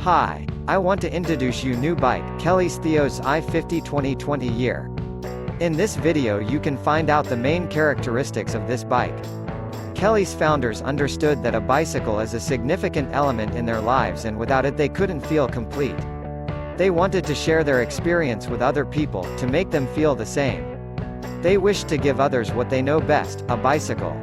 Hi, I want to introduce you new bike, KLS THEOS i50 2020 year. In this video you can find out the main characteristics of this bike. KLS founders understood that a bicycle is a significant element in their lives and without it they couldn't feel complete. They wanted to share their experience with other people, to make them feel the same. They wished to give others what they know best, a bicycle.